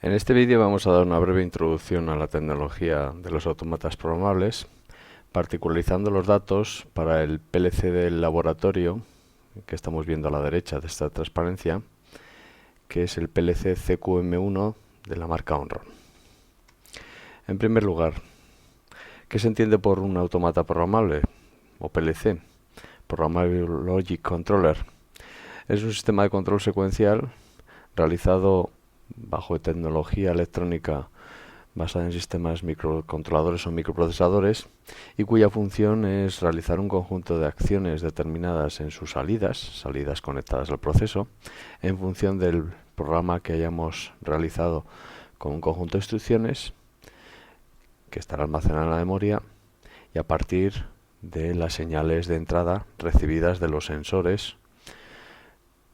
En este vídeo vamos a dar una breve introducción a la tecnología de los autómatas programables, particularizando los datos para el PLC del laboratorio, que estamos viendo a la derecha de esta transparencia, que es el PLC CQM1 de la marca Onron. En primer lugar, ¿qué se entiende por un automata programable o PLC? Programmable Logic Controller. Es un sistema de control secuencial realizado bajo tecnología electrónica basada en sistemas microcontroladores o microprocesadores y cuya función es realizar un conjunto de acciones determinadas en sus salidas conectadas al proceso, en función del programa que hayamos realizado con un conjunto de instrucciones que estará almacenado en la memoria y a partir de las señales de entrada recibidas de los sensores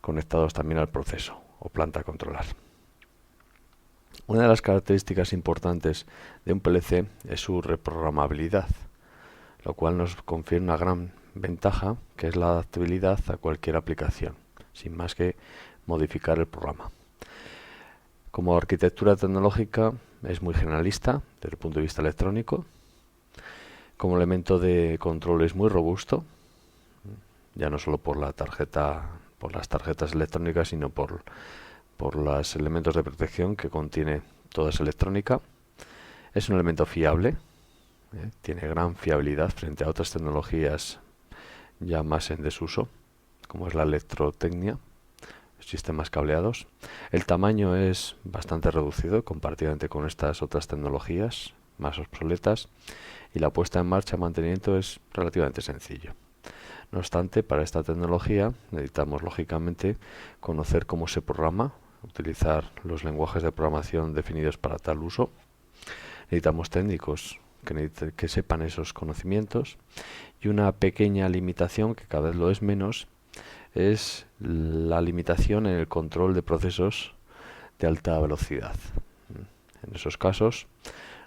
conectados también al proceso o planta a controlar. Una de las características importantes de un PLC es su reprogramabilidad, lo cual nos confiere una gran ventaja, que es la adaptabilidad a cualquier aplicación, sin más que modificar el programa. Como arquitectura tecnológica es muy generalista desde el punto de vista electrónico. Como elemento de control es muy robusto, ya no solo por las tarjetas electrónicas, sino por los elementos de protección que contiene toda esa electrónica. Es un elemento fiable, tiene gran fiabilidad frente a otras tecnologías ya más en desuso, como es la electrotecnia, sistemas cableados. El tamaño es bastante reducido comparativamente con estas otras tecnologías más obsoletas y la puesta en marcha y mantenimiento es relativamente sencillo. No obstante, para esta tecnología necesitamos lógicamente conocer cómo se programa, utilizar los lenguajes de programación definidos para tal uso. Necesitamos técnicos que sepan esos conocimientos, y una pequeña limitación, que cada vez lo es menos, es la limitación en el control de procesos de alta velocidad. En esos casos,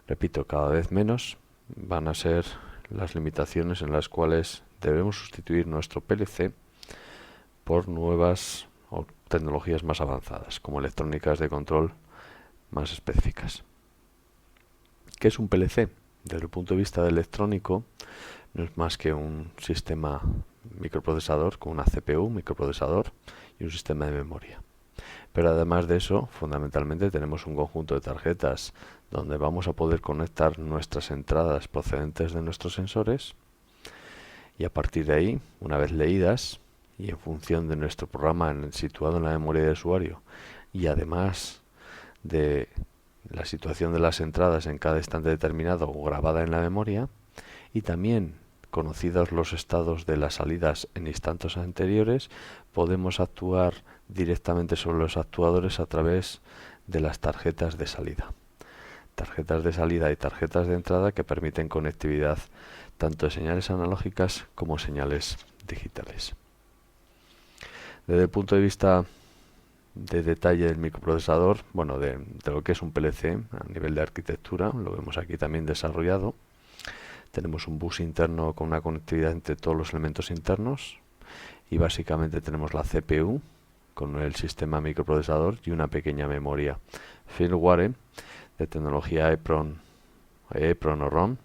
repito, cada vez menos van a ser las limitaciones en las cuales debemos sustituir nuestro PLC por nuevas o tecnologías más avanzadas, como electrónicas de control más específicas. ¿Qué es un PLC? Desde el punto de vista de electrónico, no es más que un sistema microprocesador con una CPU, microprocesador y un sistema de memoria. Pero además de eso, fundamentalmente tenemos un conjunto de tarjetas donde vamos a poder conectar nuestras entradas procedentes de nuestros sensores, y a partir de ahí, una vez leídas y en función de nuestro programa situado en la memoria de usuario, y además de la situación de las entradas en cada instante determinado o grabada en la memoria, y también conocidos los estados de las salidas en instantes anteriores, podemos actuar directamente sobre los actuadores a través de las tarjetas de salida. Tarjetas de salida y tarjetas de entrada que permiten conectividad tanto de señales analógicas como señales digitales. Desde el punto de vista de detalle del microprocesador, de lo que es un PLC a nivel de arquitectura, lo vemos aquí también desarrollado. Tenemos un bus interno con una conectividad entre todos los elementos internos y básicamente tenemos la CPU con el sistema microprocesador y una pequeña memoria firmware de tecnología EEPROM o ROM,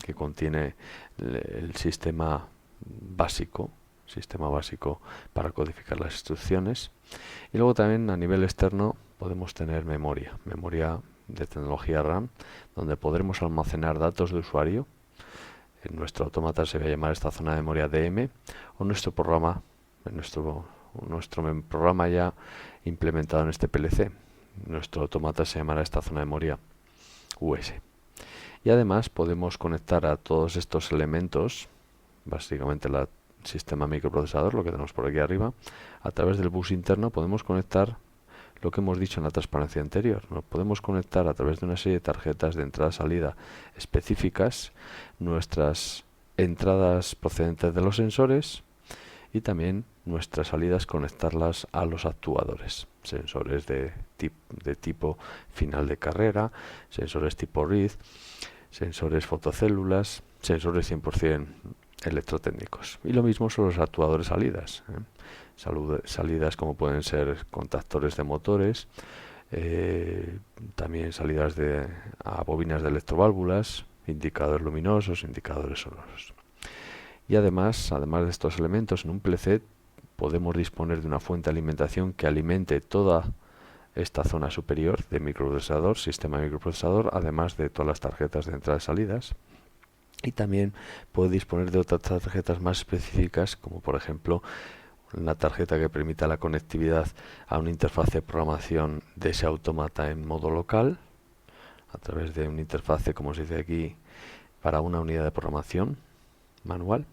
que contiene el sistema básico para codificar las instrucciones. Y luego también a nivel externo podemos tener memoria de tecnología RAM, donde podremos almacenar datos de usuario. En nuestro autómata se va a llamar esta zona de memoria DM, o nuestro programa ya implementado en este PLC. Nuestro autómata se llamará esta zona de memoria US. Y además podemos conectar a todos estos elementos, básicamente el sistema microprocesador, lo que tenemos por aquí arriba, a través del bus interno podemos conectar lo que hemos dicho en la transparencia anterior. Nos podemos conectar a través de una serie de tarjetas de entrada-salida específicas, nuestras entradas procedentes de los sensores y también nuestras salidas conectarlas a los actuadores, sensores de tipo final de carrera, sensores tipo RID, sensores fotocélulas, sensores 100% electrotécnicos. Y lo mismo son los actuadores salidas, salidas como pueden ser contactores de motores, también salidas a bobinas de electroválvulas, indicadores luminosos, indicadores sonoros. Y además de estos elementos, en un PLC podemos disponer de una fuente de alimentación que alimente toda esta zona superior de microprocesador, sistema de microprocesador, además de todas las tarjetas de entradas y salidas. Y también puede disponer de otras tarjetas más específicas, como por ejemplo una tarjeta que permita la conectividad a una interfaz de programación de ese autómata en modo local, a través de una interfaz, como se dice aquí, para una unidad de programación manual.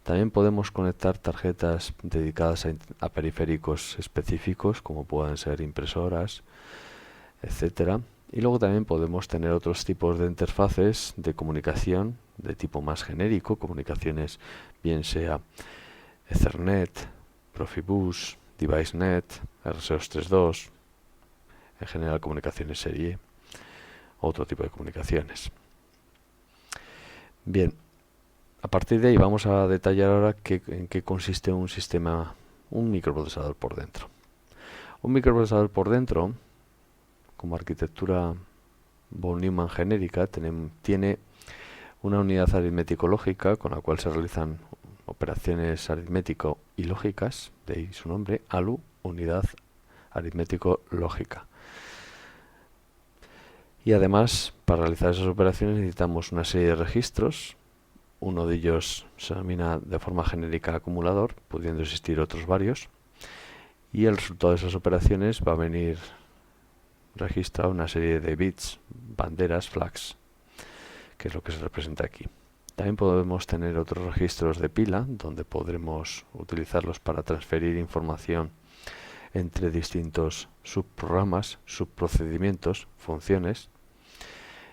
También podemos conectar tarjetas dedicadas a periféricos específicos, como pueden ser impresoras, etcétera. Y luego también podemos tener otros tipos de interfaces de comunicación de tipo más genérico, comunicaciones bien sea Ethernet, Profibus, DeviceNet, RS232, en general comunicaciones serie, otro tipo de comunicaciones. Bien, a partir de ahí vamos a detallar ahora en qué consiste un microprocesador por dentro. Un microprocesador por dentro, como arquitectura von Neumann genérica, tiene una unidad aritmético-lógica con la cual se realizan operaciones aritmético y lógicas, de ahí su nombre, ALU, unidad aritmético-lógica. Y además, para realizar esas operaciones necesitamos una serie de registros. Uno de ellos se denomina de forma genérica acumulador, pudiendo existir otros varios. Y el resultado de esas operaciones va a venir registrado una serie de bits, banderas, flags, que es lo que se representa aquí. También podemos tener otros registros de pila, donde podremos utilizarlos para transferir información entre distintos subprogramas, subprocedimientos, funciones.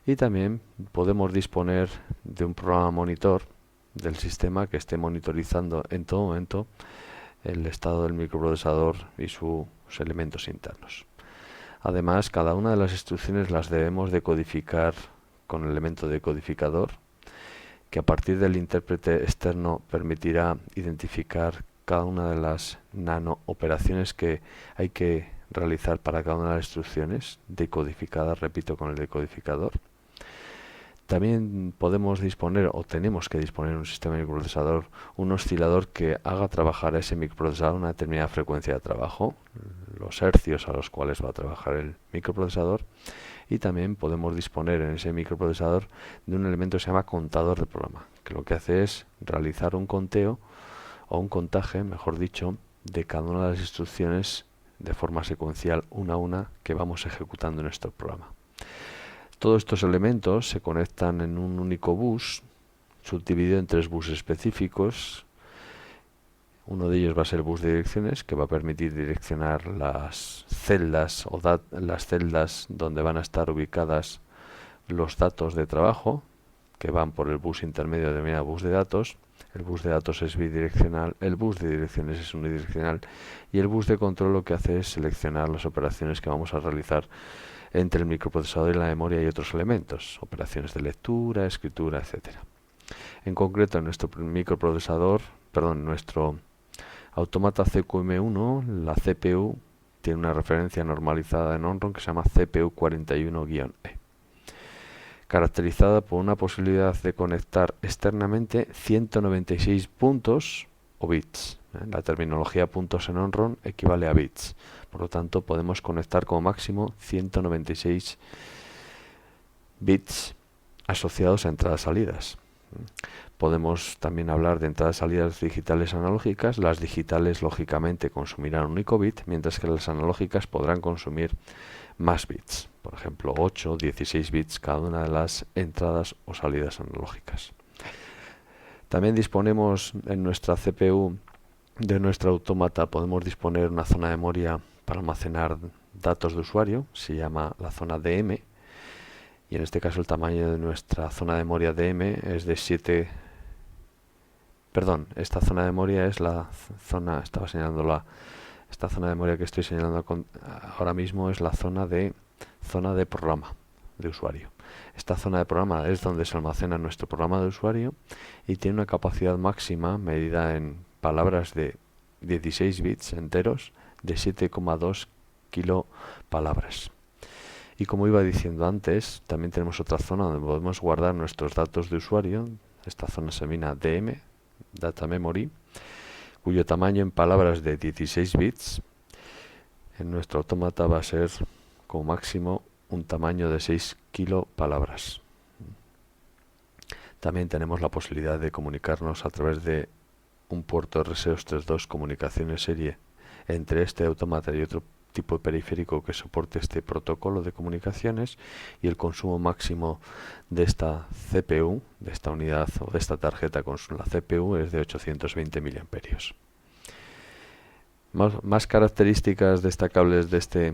Y también podemos disponer de un programa monitor del sistema que esté monitorizando en todo momento el estado del microprocesador y sus elementos internos. Además, cada una de las instrucciones las debemos decodificar con el elemento decodificador, que a partir del intérprete externo permitirá identificar cada una de las nano operaciones que hay que realizar para cada una de las instrucciones decodificadas, repito, con el decodificador. También podemos disponer o tenemos que disponer en un sistema de microprocesador un oscilador que haga trabajar a ese microprocesador a una determinada frecuencia de trabajo, los hercios a los cuales va a trabajar el microprocesador. Y también podemos disponer en ese microprocesador de un elemento que se llama contador de programa, que lo que hace es realizar un conteo o un contaje, mejor dicho, de cada una de las instrucciones de forma secuencial una a una que vamos ejecutando en nuestro programa. Todos estos elementos se conectan en un único bus, subdividido en 3 buses específicos. Uno de ellos va a ser el bus de direcciones, que va a permitir direccionar las celdas las celdas donde van a estar ubicadas los datos de trabajo, que van por el bus intermedio denominado bus de datos. El bus de datos es bidireccional, el bus de direcciones es unidireccional y el bus de control lo que hace es seleccionar las operaciones que vamos a realizar entre el microprocesador y la memoria y otros elementos, operaciones de lectura, escritura, etcétera. En concreto, nuestro automata CQM1, la CPU, tiene una referencia normalizada en Onron que se llama CPU41-E, caracterizada por una posibilidad de conectar externamente 196 puntos o bits. La terminología puntos en Onron equivale a bits. Por lo tanto, podemos conectar como máximo 196 bits asociados a entradas-salidas. Podemos también hablar de entradas-salidas digitales analógicas. Las digitales, lógicamente, consumirán un único bit, mientras que las analógicas podrán consumir más bits. Por ejemplo, 8 o 16 bits cada una de las entradas o salidas analógicas. También disponemos en nuestra CPU de nuestro autómata, podemos disponer de una zona de memoria para almacenar datos de usuario, se llama la zona DM, y en este caso el tamaño de nuestra zona de memoria DM es de 7. Perdón, esta zona de memoria es la zona, esta zona de memoria que estoy señalando ahora mismo es la zona de programa de usuario. Esta zona de programa es donde se almacena nuestro programa de usuario y tiene una capacidad máxima medida en palabras de 16 bits enteros de 7,2 kilopalabras. Y como iba diciendo antes, también tenemos otra zona donde podemos guardar nuestros datos de usuario. Esta zona se denomina DM, Data Memory, cuyo tamaño en palabras de 16 bits. En nuestro autómata va a ser como máximo un tamaño de 6 kilopalabras. También tenemos la posibilidad de comunicarnos a través de un puerto RS-232 comunicación en serie entre este autómata y otro tipo de periférico que soporte este protocolo de comunicaciones, y el consumo máximo de esta CPU, de esta unidad o de esta tarjeta con la CPU, es de 820 miliamperios. Más características destacables de este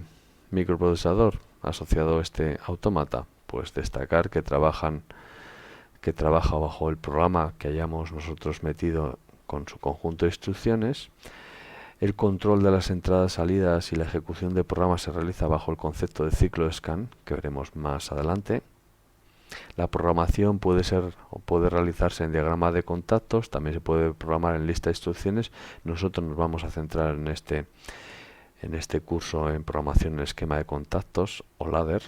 microprocesador asociado a este autómata, pues destacar que trabaja bajo el programa que hayamos nosotros metido con su conjunto de instrucciones. El control de las entradas, salidas y la ejecución de programas se realiza bajo el concepto de ciclo de scan, que veremos más adelante. La programación puede realizarse en diagrama de contactos, también se puede programar en lista de instrucciones. Nosotros nos vamos a centrar en este curso en programación en esquema de contactos o ladder.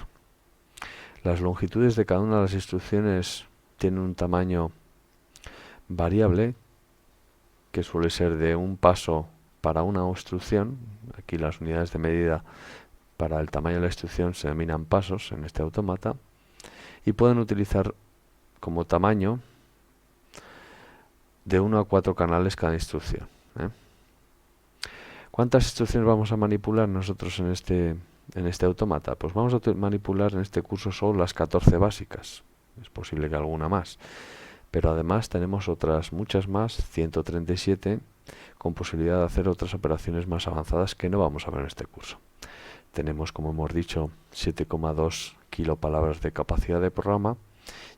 Las longitudes de cada una de las instrucciones tienen un tamaño variable, que suele ser de un paso para una instrucción. Aquí las unidades de medida para el tamaño de la instrucción se denominan pasos en este autómata, y pueden utilizar como tamaño de 1 a 4 canales cada instrucción. ¿Cuántas instrucciones vamos a manipular nosotros en este autómata? Pues vamos a manipular en este curso solo las 14 básicas. Es posible que alguna más, pero además tenemos otras muchas más, 137, con posibilidad de hacer otras operaciones más avanzadas que no vamos a ver en este curso. Tenemos, como hemos dicho, 7,2 kilopalabras de capacidad de programa,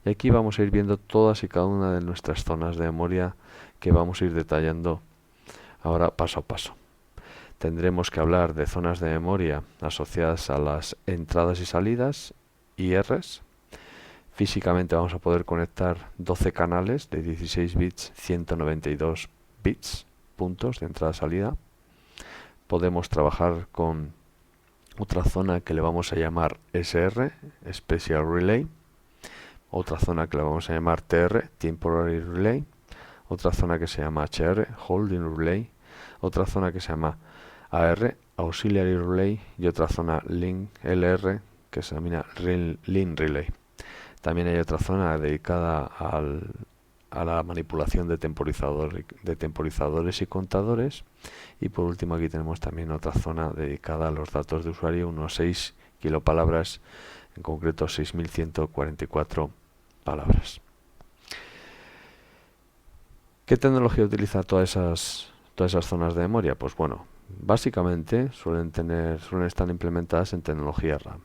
y aquí vamos a ir viendo todas y cada una de nuestras zonas de memoria que vamos a ir detallando ahora paso a paso. Tendremos que hablar de zonas de memoria asociadas a las entradas y salidas, IRs. Físicamente vamos a poder conectar 12 canales de 16 bits, 192 bits, puntos de entrada-salida. Podemos trabajar con otra zona que le vamos a llamar SR, Special Relay. Otra zona que le vamos a llamar TR, Temporary Relay. Otra zona que se llama HR, Holding Relay. Otra zona que se llama AR, Auxiliary Relay. Y otra zona Link, LR, que se denomina Link Relay. También hay otra zona dedicada a la manipulación de temporizadores y contadores. Y por último aquí tenemos también otra zona dedicada a los datos de usuario, unos 6 kilopalabras, en concreto 6144 palabras. ¿Qué tecnología utiliza todas esas zonas de memoria? Pues bueno, básicamente suelen estar implementadas en tecnología RAM.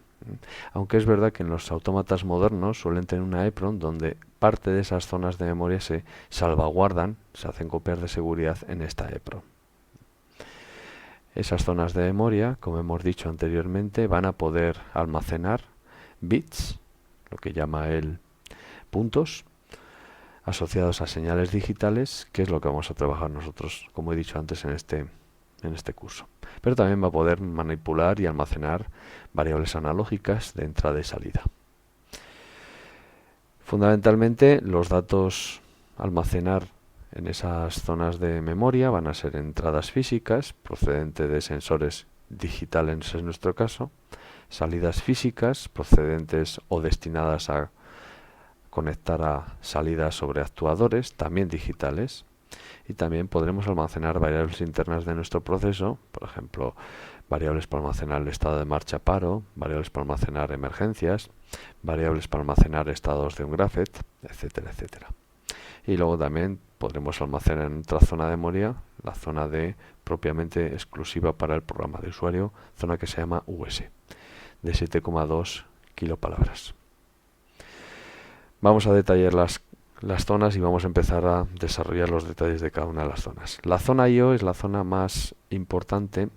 Aunque es verdad que en los autómatas modernos suelen tener una EEPROM donde parte de esas zonas de memoria se salvaguardan, se hacen copias de seguridad en esta EEPROM. Esas zonas de memoria, como hemos dicho anteriormente, van a poder almacenar bits, lo que llama él puntos, asociados a señales digitales, que es lo que vamos a trabajar nosotros, como he dicho antes, en este curso. Pero también va a poder manipular y almacenar variables analógicas de entrada y salida. Fundamentalmente, los datos a almacenar en esas zonas de memoria van a ser entradas físicas procedentes de sensores digitales en nuestro caso, salidas físicas procedentes o destinadas a conectar a salidas sobre actuadores, también digitales, y también podremos almacenar variables internas de nuestro proceso, por ejemplo, variables para almacenar el estado de marcha paro, variables para almacenar emergencias, variables para almacenar estados de un graphet, etcétera, etcétera. Y luego también podremos almacenar en otra zona de memoria, la zona propiamente exclusiva para el programa de usuario, zona que se llama US, de 7,2 kilopalabras. Vamos a detallar las zonas y vamos a empezar a desarrollar los detalles de cada una de las zonas. La zona I/O es la zona más importante,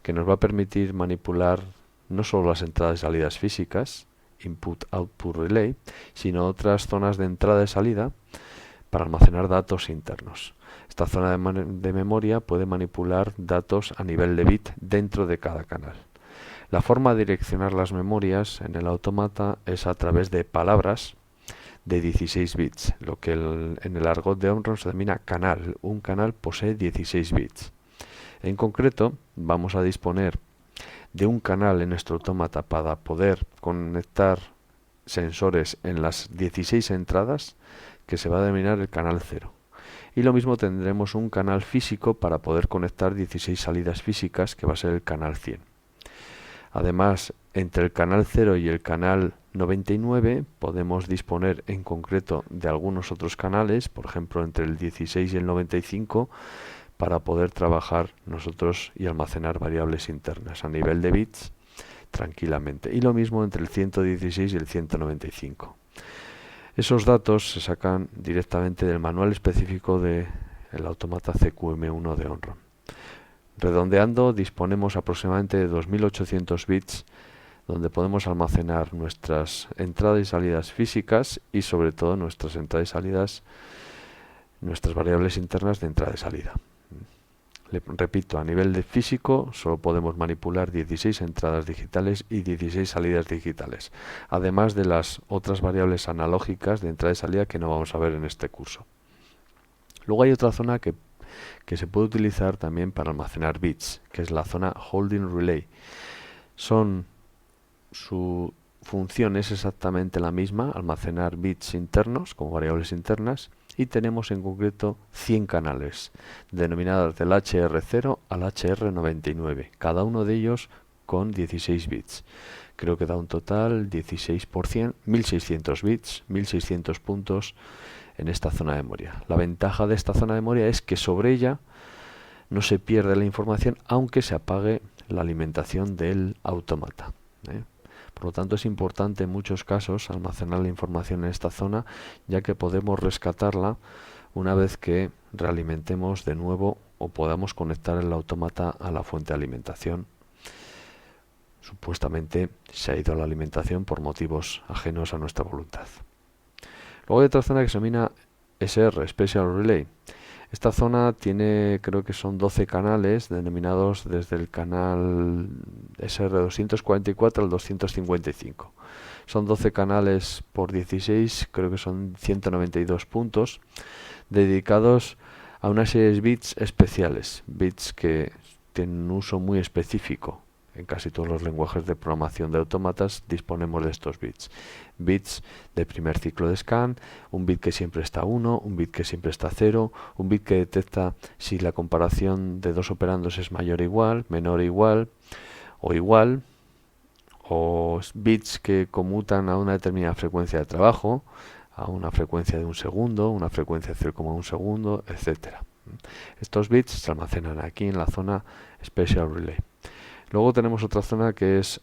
que nos va a permitir manipular no solo las entradas y salidas físicas, Input-Output Relay, sino otras zonas de entrada y salida para almacenar datos internos. Esta zona de memoria puede manipular datos a nivel de bit dentro de cada canal. La forma de direccionar las memorias en el autómata es a través de palabras de 16 bits, lo que en el argot de Omron se denomina canal. Un canal posee 16 bits. En concreto, vamos a disponer de un canal en nuestro autómata para poder conectar sensores en las 16 entradas, que se va a denominar el canal 0. Y lo mismo tendremos un canal físico para poder conectar 16 salidas físicas, que va a ser el canal 100. Además, entre el canal 0 y el canal 99 podemos disponer en concreto de algunos otros canales, por ejemplo entre el 16 y el 95, para poder trabajar nosotros y almacenar variables internas a nivel de bits tranquilamente. Y lo mismo entre el 116 y el 195. Esos datos se sacan directamente del manual específico del autómata CQM1 de Omron. Redondeando, disponemos aproximadamente de 2800 bits donde podemos almacenar nuestras entradas y salidas físicas y sobre todo nuestras entradas y salidas, nuestras variables internas de entrada y salida. Repito, a nivel de físico solo podemos manipular 16 entradas digitales y 16 salidas digitales, además de las otras variables analógicas de entrada y salida que no vamos a ver en este curso. Luego hay otra zona que se puede utilizar también para almacenar bits, que es la zona Holding Relay. Su función es exactamente la misma, almacenar bits internos como variables internas, y tenemos en concreto 100 canales, denominados del HR0 al HR99, cada uno de ellos con 16 bits. Creo que da un total 16%, 1600 bits, 1600 puntos en esta zona de memoria. La ventaja de esta zona de memoria es que sobre ella no se pierde la información aunque se apague la alimentación del autómata. Por lo tanto, es importante en muchos casos almacenar la información en esta zona, ya que podemos rescatarla una vez que realimentemos de nuevo o podamos conectar el autómata a la fuente de alimentación. Supuestamente se ha ido a la alimentación por motivos ajenos a nuestra voluntad. Luego hay otra zona que se denomina SR, Special Relay. Esta zona tiene, creo que son 12 canales denominados desde el canal SR244 al 255. Son 12 canales por 16, creo que son 192 puntos, dedicados a una serie de bits especiales, bits que tienen un uso muy específico. En casi todos los lenguajes de programación de autómatas disponemos de estos bits. Bits de primer ciclo de scan, un bit que siempre está 1, un bit que siempre está 0, un bit que detecta si la comparación de dos operandos es mayor o igual, menor o igual, o bits que conmutan a una determinada frecuencia de trabajo, a una frecuencia de 1 segundo, una frecuencia de 0,1 segundo, etcétera. Estos bits se almacenan aquí en la zona Special Relay. Luego tenemos otra zona que es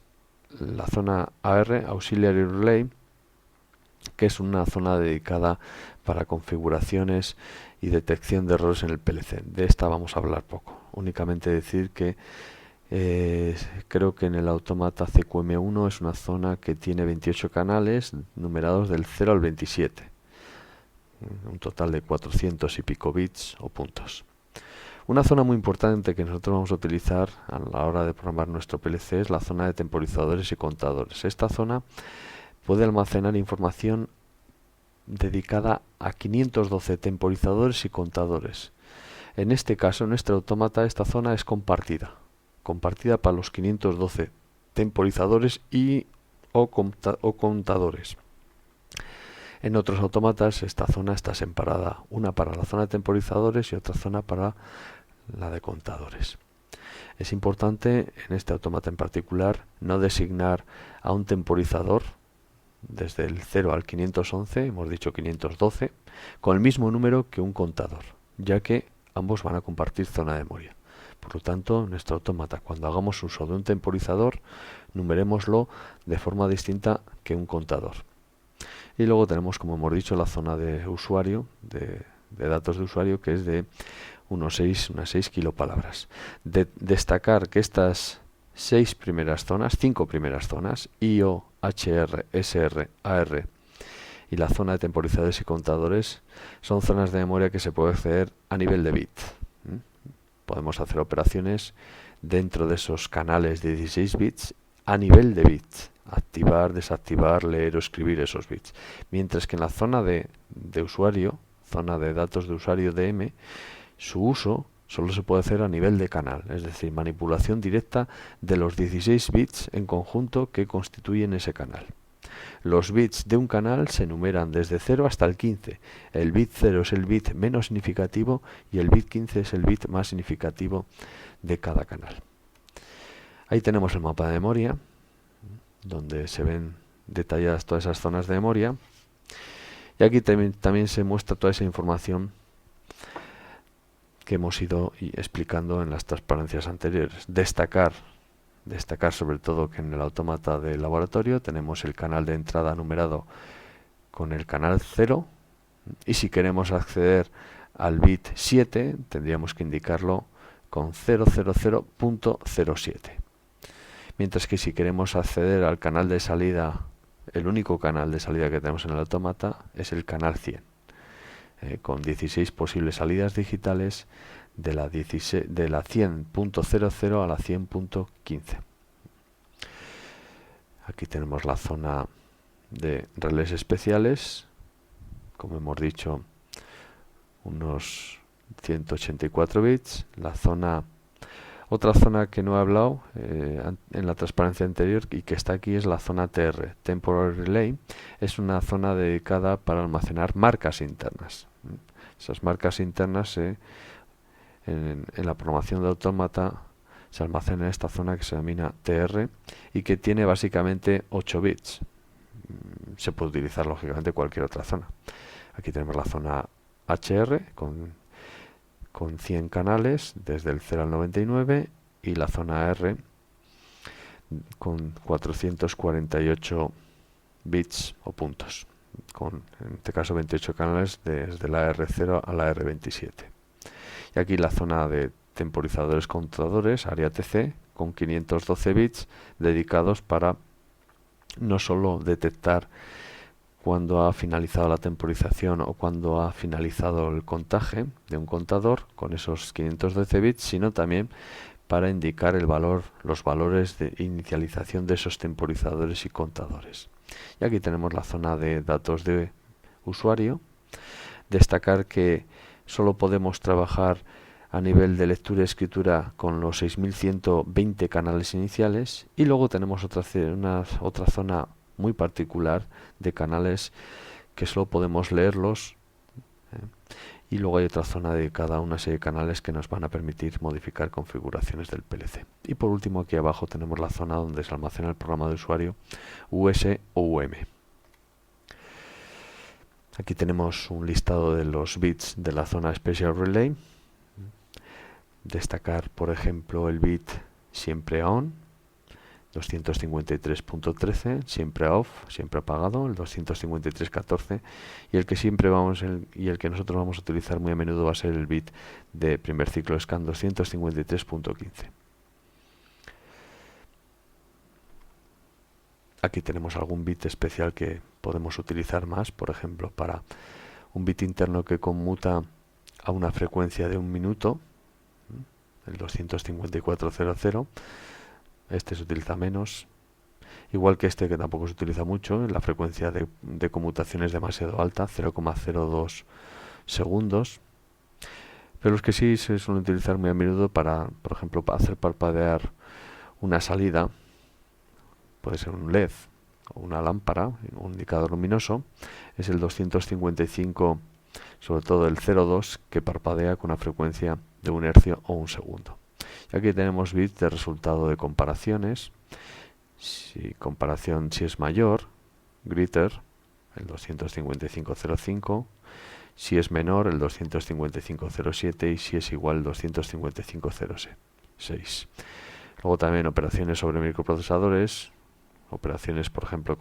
la zona AR, Auxiliary Relay, que es una zona dedicada para configuraciones y detección de errores en el PLC. De esta vamos a hablar poco. Únicamente decir que creo que en el autómata CQM1 es una zona que tiene 28 canales numerados del 0 al 27. Un total de 400 y pico bits o puntos. Una zona muy importante que nosotros vamos a utilizar a la hora de programar nuestro PLC es la zona de temporizadores y contadores. Esta zona puede almacenar información dedicada a 512 temporizadores y contadores. En este caso, en nuestro autómata, esta zona es compartida para los 512 temporizadores o contadores. En otros autómatas esta zona está separada, una para la zona de temporizadores y otra zona para la de contadores. Es importante en este autómata en particular no designar a un temporizador desde el 0 al 511, hemos dicho 512, con el mismo número que un contador, ya que ambos van a compartir zona de memoria. Por lo tanto, en nuestro autómata, cuando hagamos uso de un temporizador, numerémoslo de forma distinta que un contador. Y luego tenemos, como hemos dicho, la zona de usuario, de datos de usuario, que es de unas 6 kilopalabras. Destacar que estas 5 primeras zonas, IO, HR, SR, AR y la zona de temporizadores y contadores, son zonas de memoria que se puede acceder a nivel de bit. Podemos hacer operaciones dentro de esos canales de 16 bits a nivel de bits, activar, desactivar, leer o escribir esos bits. Mientras que en la zona de usuario, zona de datos de usuario DM, su uso solo se puede hacer a nivel de canal, es decir, manipulación directa de los 16 bits en conjunto que constituyen ese canal. Los bits de un canal se enumeran desde 0 hasta el 15. El bit 0 es el bit menos significativo y el bit 15 es el bit más significativo de cada canal. Ahí tenemos el mapa de memoria, donde se ven detalladas todas esas zonas de memoria. Y aquí también se muestra toda esa información que hemos ido explicando en las transparencias anteriores. Destacar sobre todo que en el autómata de laboratorio tenemos el canal de entrada numerado con el canal 0, y si queremos acceder al bit 7 tendríamos que indicarlo con 000.07. Mientras que si queremos acceder al canal de salida, el único canal de salida que tenemos en el autómata es el canal 100, con 16 posibles salidas digitales de la 100.00 a la 100.15. Aquí tenemos la zona de relés especiales, como hemos dicho, unos 184 bits. Otra zona que no he hablado en la transparencia anterior y que está aquí es la zona TR, Temporary Relay. Es una zona dedicada para almacenar marcas internas. Esas marcas internas en la programación de autómata se almacena en esta zona que se denomina TR y que tiene básicamente 8 bits. Se puede utilizar lógicamente cualquier otra zona. Aquí tenemos la zona HR con 100 canales desde el 0 al 99 y la zona R con 448 bits o puntos, con en este caso 28 canales desde la R0 a la R27. Y aquí la zona de temporizadores controladores, área TC, con 512 bits dedicados para no solo detectar cuando ha finalizado la temporización o cuando ha finalizado el contaje de un contador con esos 512 bits, sino también para indicar los valores de inicialización de esos temporizadores y contadores. Y aquí tenemos la zona de datos de usuario. Destacar que solo podemos trabajar a nivel de lectura y escritura con los 6120 canales iniciales, y luego tenemos otra zona muy particular de canales que solo podemos leerlos, y luego hay otra zona dedicada a una serie de canales que nos van a permitir modificar configuraciones del PLC. Y por último, aquí abajo tenemos la zona donde se almacena el programa de usuario US o UM. Aquí tenemos un listado de los bits de la zona Special Relay. Destacar, por ejemplo, el bit siempre on, 253.13, siempre off, siempre apagado, el 253.14, y el que nosotros vamos a utilizar muy a menudo va a ser el bit de primer ciclo scan, 253.15. Aquí tenemos algún bit especial que podemos utilizar más, por ejemplo, para un bit interno que conmuta a una frecuencia de 1 minuto, el 254.00. Este se utiliza menos, igual que este, que tampoco se utiliza mucho. La frecuencia de conmutación es demasiado alta, 0,02 segundos. Pero los que sí se suelen utilizar muy a menudo para, por ejemplo, para hacer parpadear una salida, puede ser un LED o una lámpara, un indicador luminoso, es el 255, sobre todo el 0,2, que parpadea con una frecuencia de 1 hercio o 1 segundo. Y aquí tenemos bits de resultado de comparaciones. Si es mayor, greater, el 255.05. Si es menor, el 255.07, y si es igual, el 255.06. Luego también operaciones sobre microprocesadores, operaciones, por ejemplo,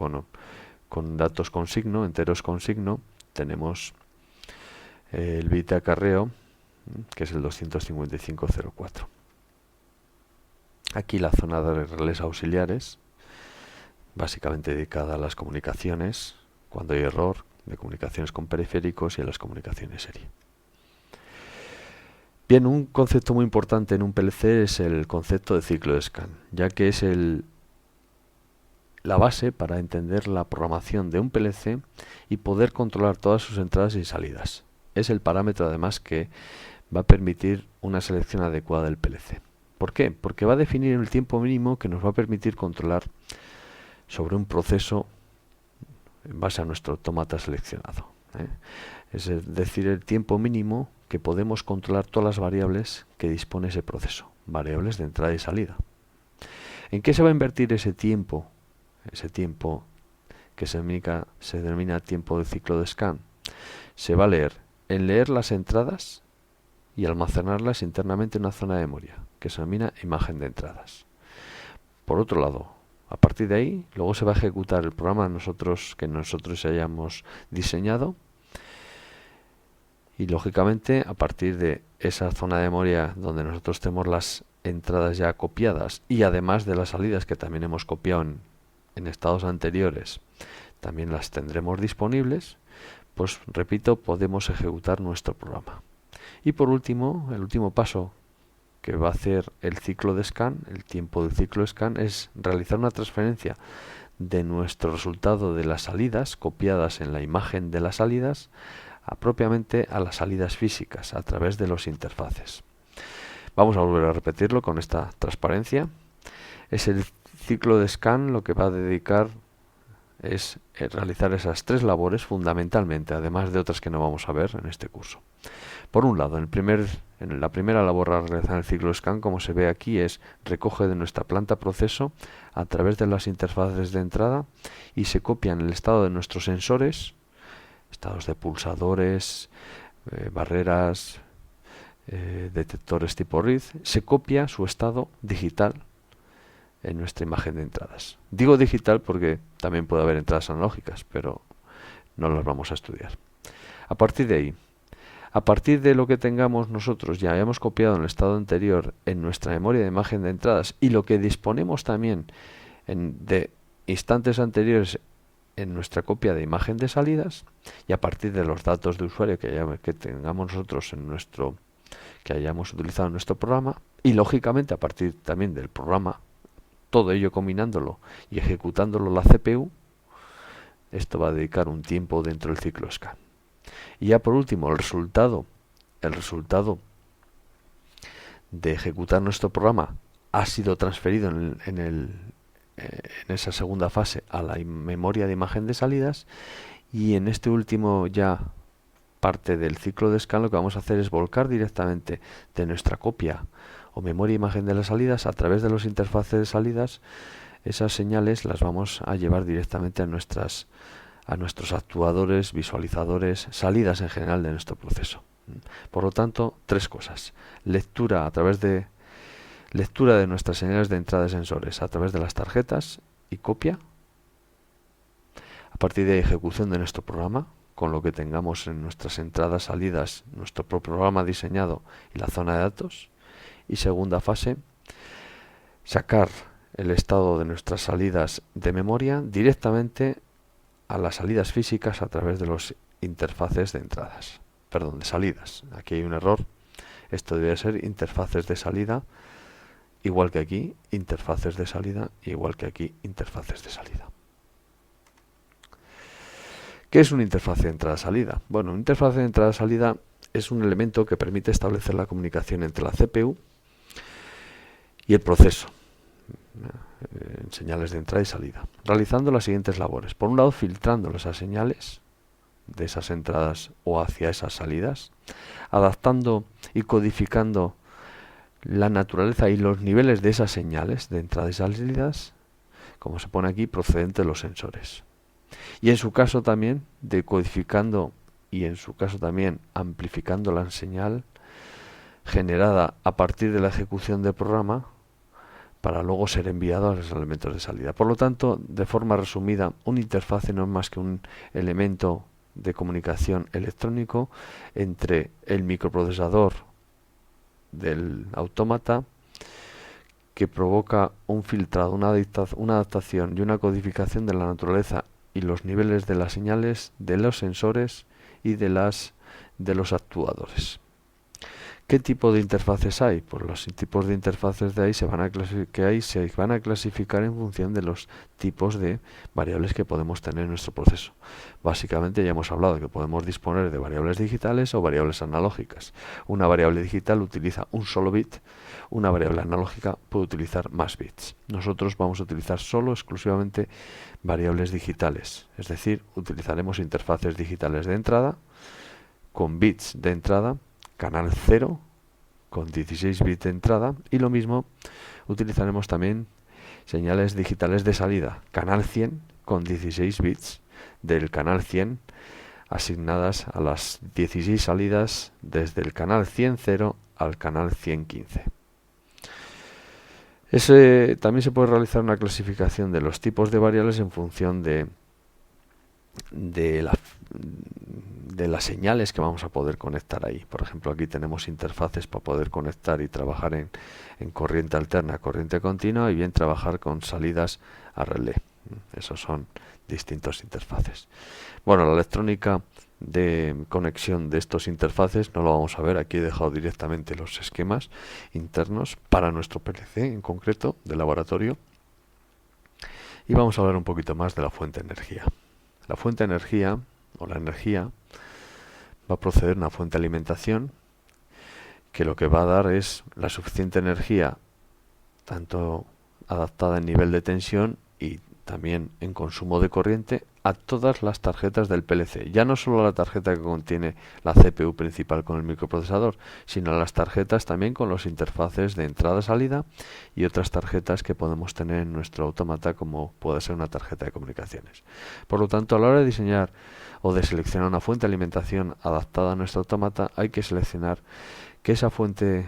con datos con signo, enteros con signo. Tenemos el bit de acarreo, que es el 255.04. Aquí la zona de relés auxiliares, básicamente dedicada a las comunicaciones, cuando hay error, de comunicaciones con periféricos y a las comunicaciones serie. Bien, un concepto muy importante en un PLC es el concepto de ciclo de scan, ya que es el la base para entender la programación de un PLC y poder controlar todas sus entradas y salidas. Es el parámetro además que va a permitir una selección adecuada del PLC. ¿Por qué? Porque va a definir el tiempo mínimo que nos va a permitir controlar sobre un proceso en base a nuestro autómata seleccionado. Es decir, el tiempo mínimo que podemos controlar todas las variables que dispone ese proceso, variables de entrada y salida. ¿En qué se va a invertir ese tiempo? Ese tiempo que se denomina tiempo de ciclo de scan. Se va a leer en leer las entradas y almacenarlas internamente en una zona de memoria, que se denomina imagen de entradas. Por otro lado, a partir de ahí, luego se va a ejecutar el programa que nosotros hayamos diseñado, y lógicamente a partir de esa zona de memoria donde nosotros tenemos las entradas ya copiadas y además de las salidas que también hemos copiado en estados anteriores, también las tendremos disponibles, pues repito, podemos ejecutar nuestro programa. Y por último, el último paso que va a hacer el ciclo de scan, el tiempo del ciclo de scan, es realizar una transferencia de nuestro resultado de las salidas copiadas en la imagen de las salidas propiamente a las salidas físicas a través de los interfaces. Vamos a volver a repetirlo con esta transparencia. Es el ciclo de scan lo que va a dedicar es realizar esas tres labores fundamentalmente, además de otras que no vamos a ver en este curso. Por un lado, en la primera labor a realizar en el ciclo de scan, como se ve aquí, es recoge de nuestra planta proceso a través de las interfaces de entrada y se copia en el estado de nuestros sensores, estados de pulsadores, barreras, detectores tipo RID, se copia su estado digital en nuestra imagen de entradas. Digo digital porque también puede haber entradas analógicas, pero no las vamos a estudiar. A partir de ahí, a partir de lo que tengamos nosotros, ya hayamos copiado en el estado anterior en nuestra memoria de imagen de entradas y lo que disponemos también de instantes anteriores en nuestra copia de imagen de salidas, y a partir de los datos de usuario que tengamos nosotros que hayamos utilizado en nuestro programa, y lógicamente a partir también del programa, todo ello combinándolo y ejecutándolo la CPU, esto va a dedicar un tiempo dentro del ciclo scan. Y ya por último, el resultado de ejecutar nuestro programa ha sido transferido en esa segunda fase a la memoria de imagen de salidas, y en este último ya parte del ciclo de scan lo que vamos a hacer es volcar directamente de nuestra copia o memoria imagen de las salidas a través de los interfaces de salidas. Esas señales las vamos a llevar directamente a nuestros actuadores, visualizadores, salidas en general de nuestro proceso. Por lo tanto, tres cosas: lectura de nuestras señales de entrada de sensores a través de las tarjetas y copia. A partir de ejecución de nuestro programa, con lo que tengamos en nuestras entradas, salidas, nuestro propio programa diseñado y la zona de datos. Y segunda fase, sacar el estado de nuestras salidas de memoria directamente a las salidas físicas a través de los interfaces de entradas. Perdón, de salidas. Aquí hay un error. Esto debe ser interfaces de salida, igual que aquí, interfaces de salida, igual que aquí, interfaces de salida. ¿Qué es una interfaz de entrada-salida? Bueno, una interfaz de entrada-salida es un elemento que permite establecer la comunicación entre la CPU y el proceso en señales de entrada y salida, realizando las siguientes labores. Por un lado, filtrando esas señales de esas entradas o hacia esas salidas, adaptando y codificando la naturaleza y los niveles de esas señales de entrada y salidas, como se pone aquí, procedente de los sensores. Y en su caso también decodificando y en su caso también amplificando la señal generada a partir de la ejecución del programa para luego ser enviado a los elementos de salida. Por lo tanto, de forma resumida, una interfaz no es más que un elemento de comunicación electrónico entre el microprocesador del autómata, que provoca un filtrado, una adaptación y una codificación de la naturaleza y los niveles de las señales de los sensores y de los actuadores. ¿Qué tipo de interfaces hay? Pues los tipos de interfaces de ahí se van a clasificar en función de los tipos de variables que podemos tener en nuestro proceso. Básicamente ya hemos hablado que podemos disponer de variables digitales o variables analógicas. Una variable digital utiliza un solo bit, una variable analógica puede utilizar más bits. Nosotros vamos a utilizar exclusivamente variables digitales, es decir, utilizaremos interfaces digitales de entrada con bits de entrada, canal 0 con 16 bits de entrada, y lo mismo utilizaremos también señales digitales de salida, canal 100 con 16 bits del canal 100 asignadas a las 16 salidas desde el canal 100.0 al canal 100.15. También se puede realizar una clasificación de los tipos de variables en función de las señales que vamos a poder conectar ahí. Por ejemplo, aquí tenemos interfaces para poder conectar y trabajar en corriente alterna, corriente continua, y bien trabajar con salidas a relé. Esos son distintos interfaces. Bueno, la electrónica de conexión de estos interfaces no lo vamos a ver. Aquí he dejado directamente los esquemas internos para nuestro PLC en concreto de laboratorio, y vamos a hablar un poquito más de la fuente de energía. La fuente de energía, o la energía, va a proceder de una fuente de alimentación que lo que va a dar es la suficiente energía, tanto adaptada en nivel de tensión y también en consumo de corriente, a todas las tarjetas del PLC. Ya no solo la tarjeta que contiene la CPU principal con el microprocesador, sino las tarjetas también con los interfaces de entrada-salida y otras tarjetas que podemos tener en nuestro autómata, como puede ser una tarjeta de comunicaciones. Por lo tanto, a la hora de diseñar o de seleccionar una fuente de alimentación adaptada a nuestro autómata, hay que seleccionar la fuente de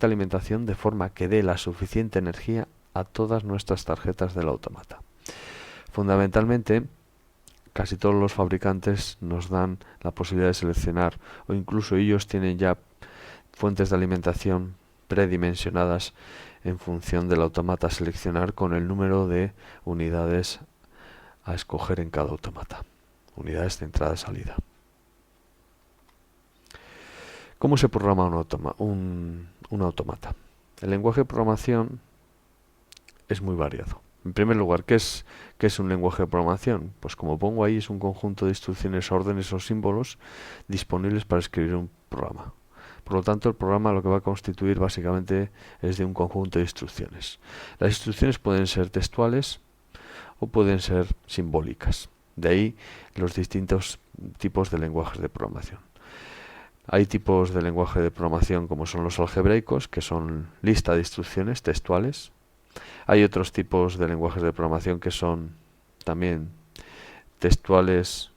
alimentación de forma que dé la suficiente energía a todas nuestras tarjetas del autómata. Fundamentalmente, casi todos los fabricantes nos dan la posibilidad de seleccionar, o incluso ellos tienen ya fuentes de alimentación predimensionadas en función del autómata a seleccionar, con el número de unidades a escoger en cada autómata, unidades de entrada y salida. ¿Cómo se programa un autómata? El lenguaje de programación es muy variado. En primer lugar, ¿qué es un lenguaje de programación? Pues como pongo ahí, es un conjunto de instrucciones, órdenes o símbolos disponibles para escribir un programa. Por lo tanto, el programa lo que va a constituir básicamente es de un conjunto de instrucciones. Las instrucciones pueden ser textuales o pueden ser simbólicas. De ahí los distintos tipos de lenguajes de programación. Hay tipos de lenguaje de programación como son los algebraicos, que son lista de instrucciones textuales. Hay otros tipos de lenguajes de programación que son también textuales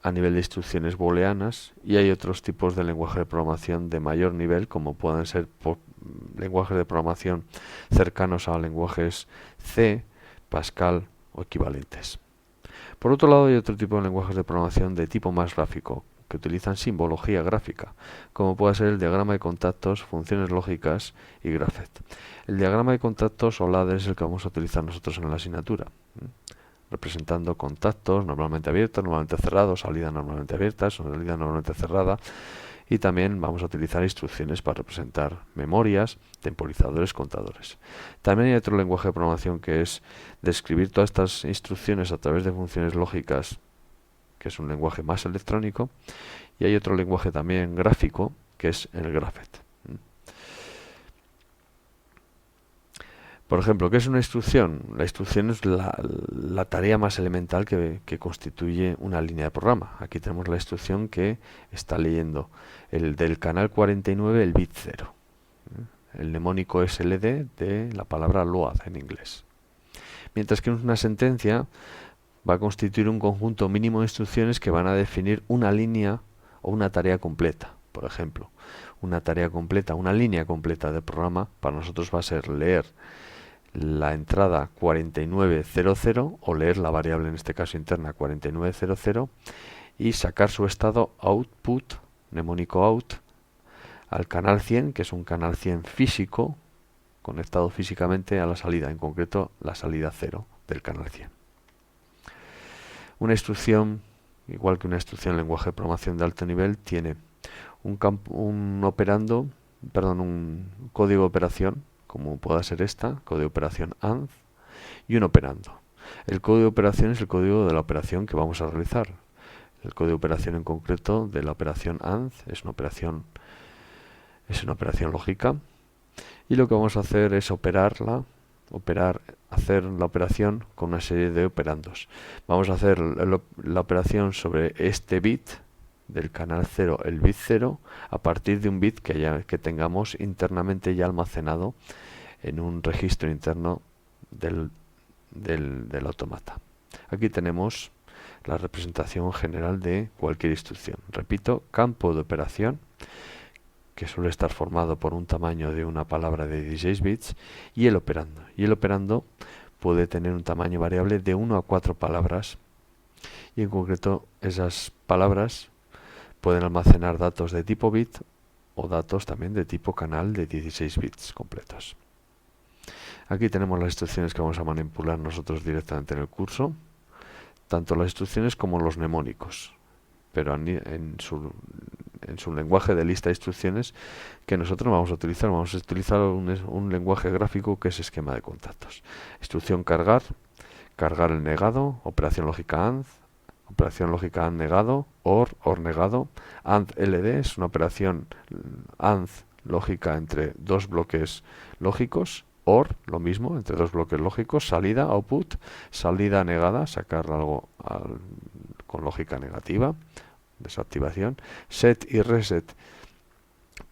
a nivel de instrucciones booleanas, y hay otros tipos de lenguaje de programación de mayor nivel, como pueden ser lenguajes de programación cercanos a lenguajes C, Pascal o equivalentes. Por otro lado, hay otro tipo de lenguajes de programación de tipo más gráfico, que utilizan simbología gráfica, como puede ser el diagrama de contactos, funciones lógicas y graphet. El diagrama de contactos o ladder es el que vamos a utilizar nosotros en la asignatura, representando contactos normalmente abiertos, normalmente cerrados, salida normalmente abierta, salida normalmente cerrada, y también vamos a utilizar instrucciones para representar memorias, temporizadores, contadores. También hay otro lenguaje de programación que es describir todas estas instrucciones a través de funciones lógicas, que es un lenguaje más electrónico, y hay otro lenguaje también gráfico, que es el graphet. Por ejemplo, ¿qué es una instrucción? La instrucción es la tarea más elemental que constituye una línea de programa. Aquí tenemos la instrucción que está leyendo del canal 49 el bit 0, el mnemónico SLD de la palabra load en inglés. Mientras que una sentencia va a constituir un conjunto mínimo de instrucciones que van a definir una línea o una tarea completa. Por ejemplo, una línea completa de programa para nosotros va a ser leer la entrada 4900 o leer la variable, en este caso interna, 4900, y sacar su estado output, mnemónico out, al canal 100, que es un canal 100 físico, conectado físicamente a la salida, en concreto la salida 0 del canal 100. Una instrucción, igual que una instrucción en lenguaje de programación de alto nivel, tiene un operando, perdón, un código de operación, como pueda ser código de operación AND, y un operando. El código de operación es el código de la operación que vamos a realizar. El código de operación en concreto de la operación AND es una operación lógica, y lo que vamos a hacer es hacer la operación con una serie de operandos. Vamos a hacer la operación sobre este bit del canal 0, el bit 0, a partir de un bit que tengamos internamente ya almacenado en un registro interno del automata. Aquí tenemos la representación general de cualquier instrucción. Repito, campo de operación, que suele estar formado por un tamaño de una palabra de 16 bits, y el operando. Y el operando puede tener un tamaño variable de 1 a 4 palabras, y en concreto esas palabras pueden almacenar datos de tipo bit o datos también de tipo canal de 16 bits completos. Aquí tenemos las instrucciones que vamos a manipular nosotros directamente en el curso, tanto las instrucciones como los mnemónicos, pero en su lenguaje de lista de instrucciones que nosotros vamos a utilizar. Vamos a utilizar un lenguaje gráfico que es esquema de contactos. Instrucción cargar el negado, operación lógica AND, operación lógica AND negado, OR negado, AND LD es una operación AND lógica entre dos bloques lógicos, OR lo mismo entre dos bloques lógicos, salida, output, salida negada, sacar algo con lógica negativa, desactivación, set y reset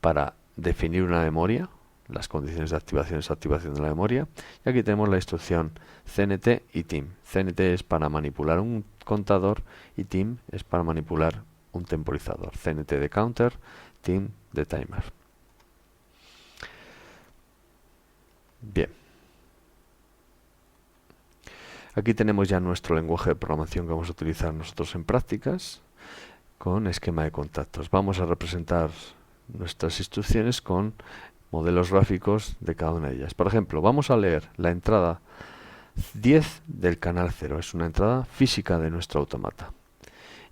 para definir una memoria, las condiciones de activación y desactivación de la memoria. Y aquí tenemos la instrucción CNT y TIM. CNT es para manipular un contador y TIM es para manipular un temporizador. CNT de counter, TIM de timer. Bien. Aquí tenemos ya nuestro lenguaje de programación que vamos a utilizar nosotros en prácticas con esquema de contactos. Vamos a representar nuestras instrucciones con modelos gráficos de cada una de ellas. Por ejemplo, vamos a leer la entrada 10 del canal 0. Es una entrada física de nuestro automata.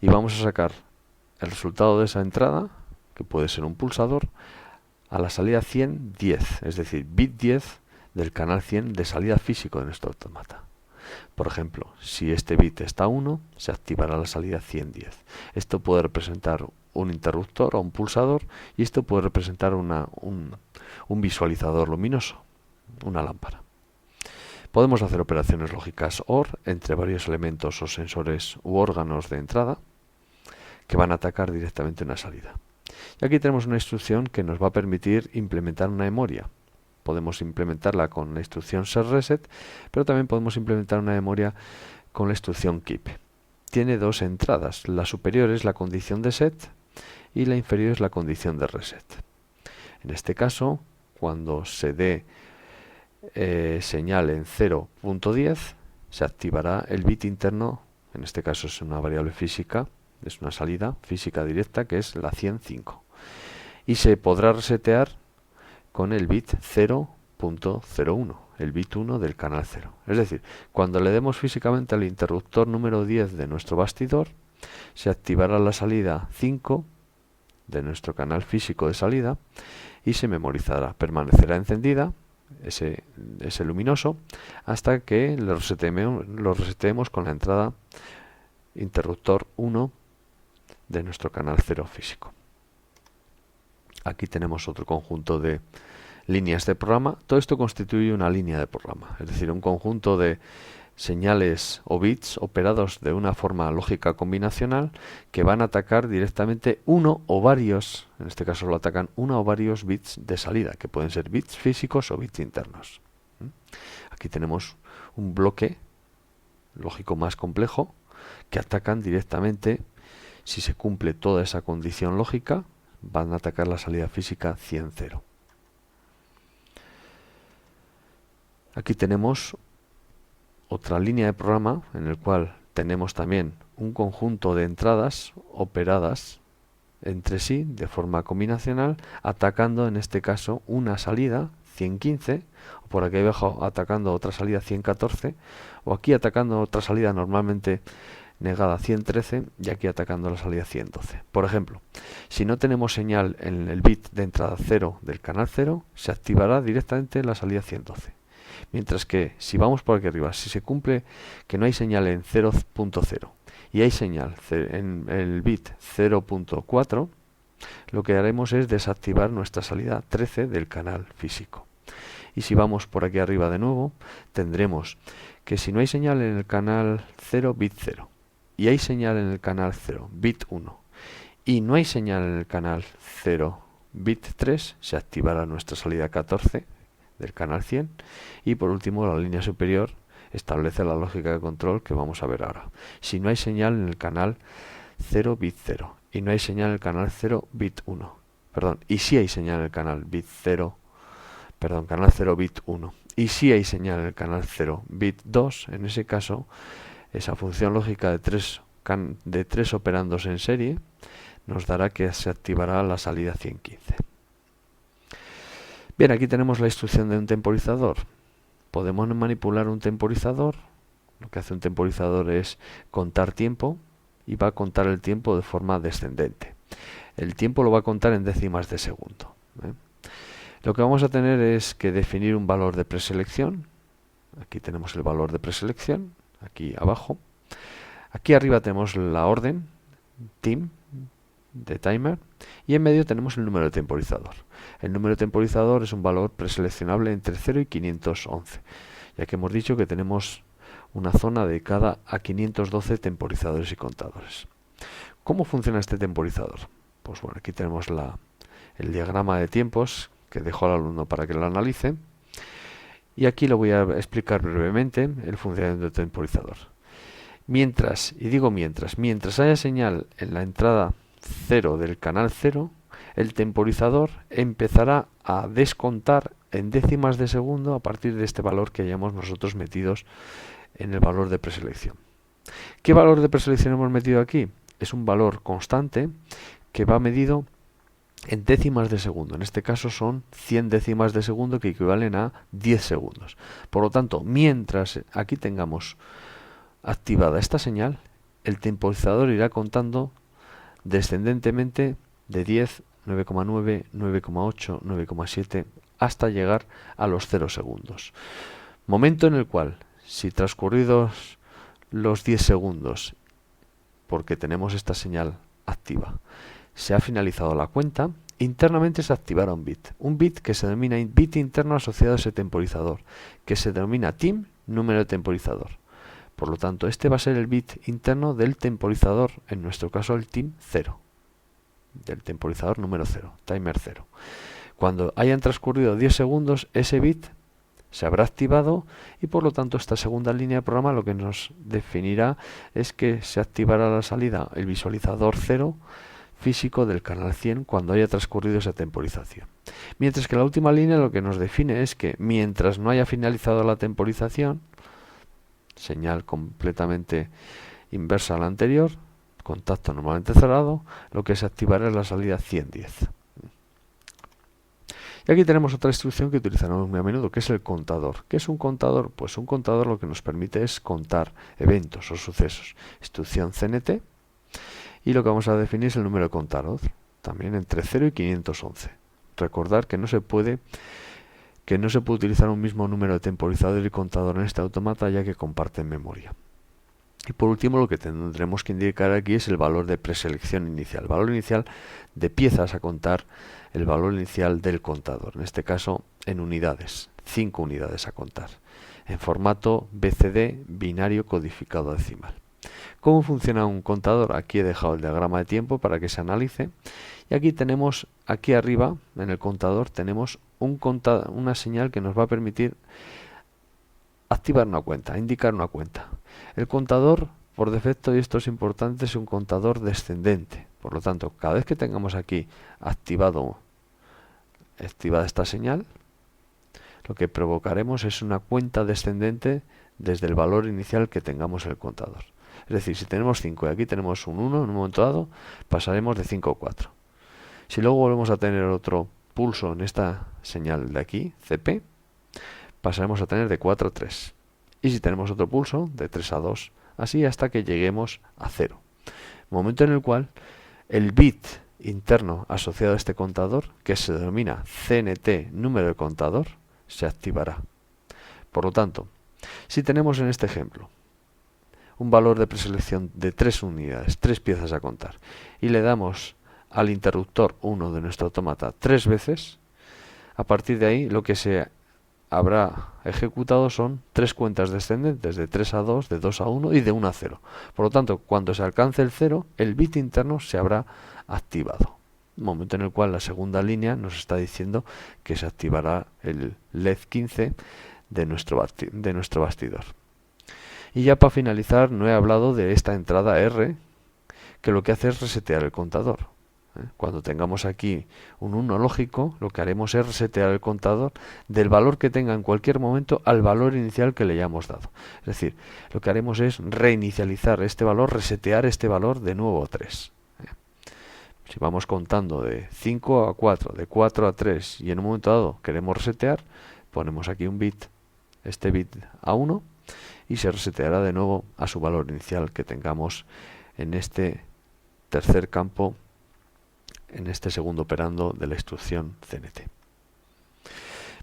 Y vamos a sacar el resultado de esa entrada, que puede ser un pulsador, a la salida 110, es decir, bit 10 del canal 100 de salida físico de nuestro automata. Por ejemplo, si este bit está a 1, se activará la salida 110. Esto puede representar un interruptor o un pulsador, y esto puede representar un visualizador luminoso, una lámpara. Podemos hacer operaciones lógicas OR entre varios elementos o sensores u órganos de entrada que van a atacar directamente una salida. Y aquí tenemos una instrucción que nos va a permitir implementar una memoria. Podemos implementarla con la instrucción setReset, pero también podemos implementar una memoria con la instrucción keep. Tiene dos entradas. La superior es la condición de set y la inferior es la condición de reset. En este caso, cuando se dé señal en 0.10, se activará el bit interno. En este caso es una variable física, es una salida física directa, que es la 105. Y se podrá resetear con el bit 0.01, el bit 1 del canal 0. Es decir, cuando le demos físicamente al interruptor número 10 de nuestro bastidor, se activará la salida 5 de nuestro canal físico de salida y se memorizará. Permanecerá encendida ese luminoso hasta que lo reseteemos con la entrada interruptor 1 de nuestro canal 0 físico. Aquí tenemos otro conjunto de líneas de programa. Todo esto constituye una línea de programa, es decir, un conjunto de señales o bits operados de una forma lógica combinacional que van a atacar directamente uno o varios, en este caso lo atacan uno o varios bits de salida, que pueden ser bits físicos o bits internos. Aquí tenemos un bloque lógico más complejo que atacan directamente, si se cumple toda esa condición lógica, van a atacar la salida física 100-0. Aquí tenemos otra línea de programa en el cual tenemos también un conjunto de entradas operadas entre sí de forma combinacional, atacando en este caso una salida 115, o por aquí abajo atacando otra salida 114, o aquí atacando otra salida normalmente negada 113 y aquí atacando la salida 112. Por ejemplo, si no tenemos señal en el bit de entrada 0 del canal 0, se activará directamente la salida 112. Mientras que si vamos por aquí arriba, si se cumple que no hay señal en 0.0 y hay señal en el bit 0.4, lo que haremos es desactivar nuestra salida 13 del canal físico. Y si vamos por aquí arriba de nuevo, tendremos que si no hay señal en el canal 0, bit 0, y hay señal en el canal 0, bit 1, y no hay señal en el canal 0, bit 3, se activará nuestra salida 14 del canal 100, y por último la línea superior establece la lógica de control que vamos a ver ahora. Si no hay señal en el canal 0, bit 0, y no hay señal en el canal 0, bit 1, perdón, y si hay señal en el canal bit 0, perdón, canal 0 bit 1, y si hay señal en el canal 0 bit 2, en ese caso esa función lógica de tres operandos en serie nos dará que se activará la salida 115. Bien, aquí tenemos la instrucción de un temporizador. Podemos manipular un temporizador. Lo que hace un temporizador es contar tiempo y va a contar el tiempo de forma descendente. El tiempo lo va a contar en décimas de segundo. Lo que vamos a tener es que definir un valor de preselección. Aquí tenemos el valor de preselección, aquí abajo. Aquí arriba tenemos la orden, tim, de timer, y en medio tenemos el número de temporizador. El número de temporizador es un valor preseleccionable entre 0 y 511, ya que hemos dicho que tenemos una zona dedicada a 512 temporizadores y contadores. ¿Cómo funciona este temporizador? Pues bueno, aquí tenemos el diagrama de tiempos que dejó al alumno para que lo analice, y aquí lo voy a explicar brevemente el funcionamiento del temporizador. Mientras haya señal en la entrada 0 del canal 0, el temporizador empezará a descontar en décimas de segundo a partir de este valor que hayamos nosotros metidos en el valor de preselección. ¿Qué valor de preselección hemos metido aquí? Es un valor constante que va medido en décimas de segundo. En este caso son 100 décimas de segundo, que equivalen a 10 segundos. Por lo tanto, mientras aquí tengamos activada esta señal, el temporizador irá contando descendentemente de 10, 9,9, 9,8, 9,7 hasta llegar a los 0 segundos. Momento en el cual, si transcurridos los 10 segundos, porque tenemos esta señal activa, se ha finalizado la cuenta, internamente se activará un bit que se denomina bit interno asociado a ese temporizador, que se denomina tim, número de temporizador. Por lo tanto, este va a ser el bit interno del temporizador, en nuestro caso el tim 0, del temporizador número 0, timer 0. Cuando hayan transcurrido 10 segundos, ese bit se habrá activado y por lo tanto esta segunda línea de programa lo que nos definirá es que se activará la salida, el visualizador 0 físico del canal 100 cuando haya transcurrido esa temporización. Mientras que la última línea lo que nos define es que mientras no haya finalizado la temporización, señal completamente inversa a la anterior, contacto normalmente cerrado, lo que se activará es la salida 110. Y aquí tenemos otra instrucción que utilizaremos muy a menudo, que es el contador. ¿Qué es un contador? Pues un contador lo que nos permite es contar eventos o sucesos. Instrucción CNT, y lo que vamos a definir es el número de contador, también entre 0 y 511. Recordar que no se puede utilizar un mismo número de temporizador y contador en este automata, ya que comparten memoria. Y por último, lo que tendremos que indicar aquí es el valor de preselección inicial. El valor inicial de piezas a contar, el valor inicial del contador. En este caso, en unidades, 5 unidades a contar. En formato BCD, binario codificado decimal. ¿Cómo funciona un contador? Aquí he dejado el diagrama de tiempo para que se analice. Y aquí tenemos, aquí arriba, en el contador, tenemos una señal que nos va a permitir activar una cuenta, indicar una cuenta. El contador, por defecto, y esto es importante, es un contador descendente. Por lo tanto, cada vez que tengamos aquí activada esta señal, lo que provocaremos es una cuenta descendente desde el valor inicial que tengamos en el contador. Es decir, si tenemos 5 y aquí tenemos un 1, en un momento dado, pasaremos de 5 a 4. Si luego volvemos a tener otro pulso en esta señal de aquí, CP, pasaremos a tener de 4 a 3. Y si tenemos otro pulso, de 3 a 2 así hasta que lleguemos a 0. Momento en el cual el bit interno asociado a este contador, que se denomina CNT número de contador, se activará. Por lo tanto, si tenemos en este ejemplo un valor de preselección de 3 unidades, 3 piezas a contar, y le damos al interruptor 1 de nuestro autómata 3 veces, a partir de ahí lo que se habrá ejecutado son 3 cuentas descendentes, de 3 a 2, de 2 a 1 y de 1 a 0. Por lo tanto, cuando se alcance el 0, el bit interno se habrá activado. Momento en el cual la segunda línea nos está diciendo que se activará el LED 15 de nuestro bastidor. Y ya para finalizar, no he hablado de esta entrada R, que lo que hace es resetear el contador. Cuando tengamos aquí un 1 lógico, lo que haremos es resetear el contador del valor que tenga en cualquier momento al valor inicial que le hayamos dado. Es decir, lo que haremos es reinicializar este valor, resetear este valor de nuevo 3. Si vamos contando de 5 a 4, de 4 a 3 y en un momento dado queremos resetear, ponemos aquí un bit, este bit a 1, y se reseteará de nuevo a su valor inicial que tengamos en este tercer campo, en este segundo operando de la instrucción CNT.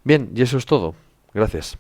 Bien, y eso es todo. Gracias.